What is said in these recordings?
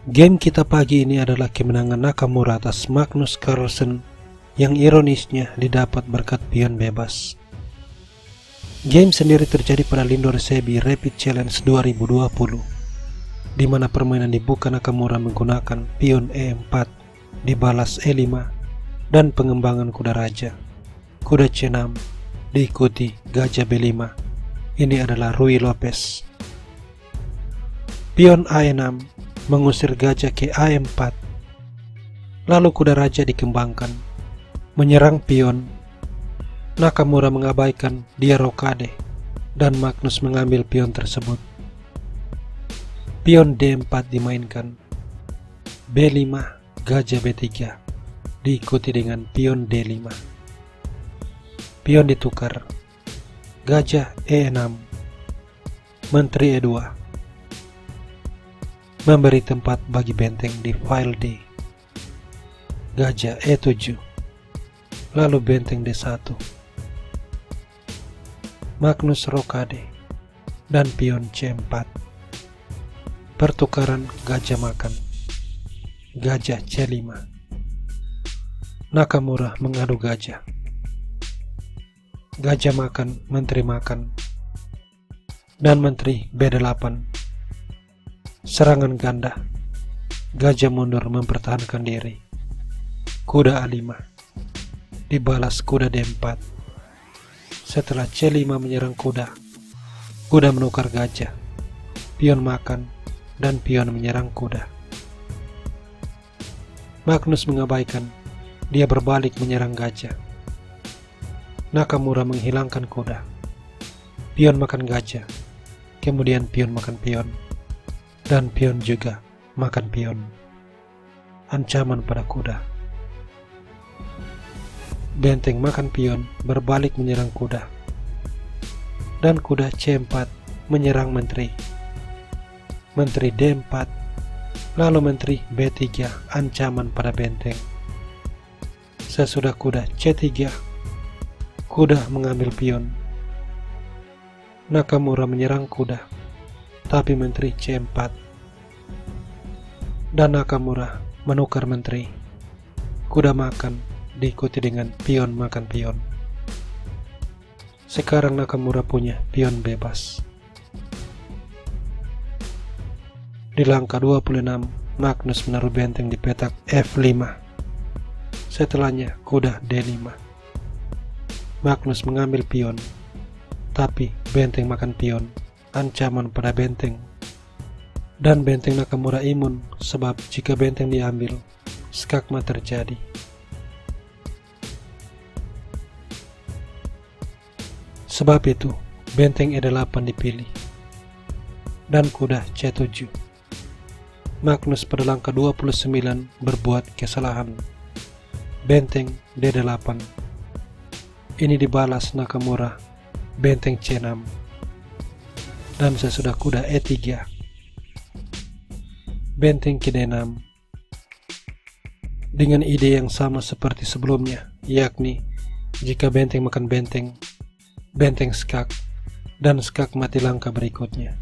Game kita pagi ini adalah kemenangan Nakamura atas Magnus Carlsen yang ironisnya didapat berkat pion bebas. Game sendiri terjadi pada Lindor Sebi Rapid Challenge 2020, di mana permainan dibuka Nakamura menggunakan pion E4, dibalas E5, dan pengembangan kuda raja. Kuda C6 diikuti gajah B5. Ini adalah Rui Lopez. Pion A6 mengusir gajah ke A4. Lalu kuda raja dikembangkan, menyerang pion. Nakamura mengabaikan dia rokade, dan Magnus mengambil pion tersebut. Pion D4 dimainkan, B5, gajah B3, diikuti dengan pion D5. Pion ditukar, gajah E6, menteri E2, memberi tempat bagi benteng di file D. Gajah E7, lalu benteng D1. Magnus rokade dan pion C4. Pertukaran gajah makan. Gajah C5. Nakamura mengadu gajah. Gajah makan, menteri makan, dan menteri B8. Serangan ganda. Gajah mundur mempertahankan diri. Kuda A5 dibalas kuda D4. Setelah C5 menyerang kuda, kuda menukar gajah, pion makan, dan pion menyerang kuda. Magnus mengabaikan, dia berbalik menyerang gajah. Nakamura menghilangkan kuda. Pion makan gajah, kemudian pion makan pion, dan pion juga makan pion. Ancaman pada kuda. Benteng makan pion berbalik menyerang kuda, dan kuda C4 menyerang menteri. Menteri D4, lalu menteri B3 ancaman pada benteng. Sesudah kuda C3, kuda mengambil pion. Nakamura menyerang kuda, tapi menteri C4, dan Nakamura menukar menteri. Kuda makan diikuti dengan pion makan pion. Sekarang Nakamura punya pion bebas. Di langkah 26, Magnus menaruh benteng di petak F5. Setelahnya kuda D5. Magnus mengambil pion, tapi benteng makan pion, ancaman pada benteng. Dan benteng Nakamura imun, sebab jika benteng diambil, skakma terjadi. Sebab itu, benteng E8 dipilih, dan kuda C7. Magnus pada langkah 29 berbuat kesalahan. Benteng D8. Ini dibalas Nakamura, benteng C6. Dan sesudah kuda E3, benteng ke D6. Dengan ide yang sama seperti sebelumnya, yakni jika benteng makan benteng, benteng skak, dan skak mati langkah berikutnya.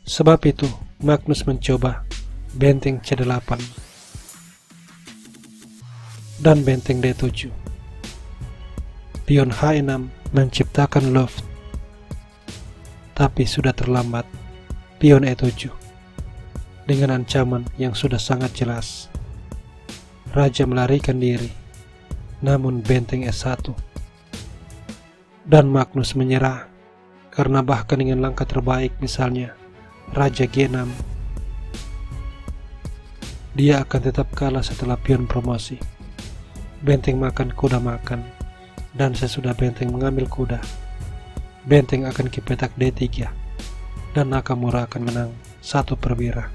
Sebab itu, Magnus mencoba benteng C8 dan benteng D7. Pion H6 menciptakan loft, tapi sudah terlambat. Pion E7 dengan ancaman yang sudah sangat jelas. Raja melarikan diri, namun benteng S1, dan Magnus menyerah karena bahkan dengan langkah terbaik, misalnya Raja G6, dia akan tetap kalah setelah pion promosi. Benteng makan, kuda makan, dan sesudah benteng mengambil kuda, benteng akan ke petak D3, dan Nakamura akan menang 1 perwira.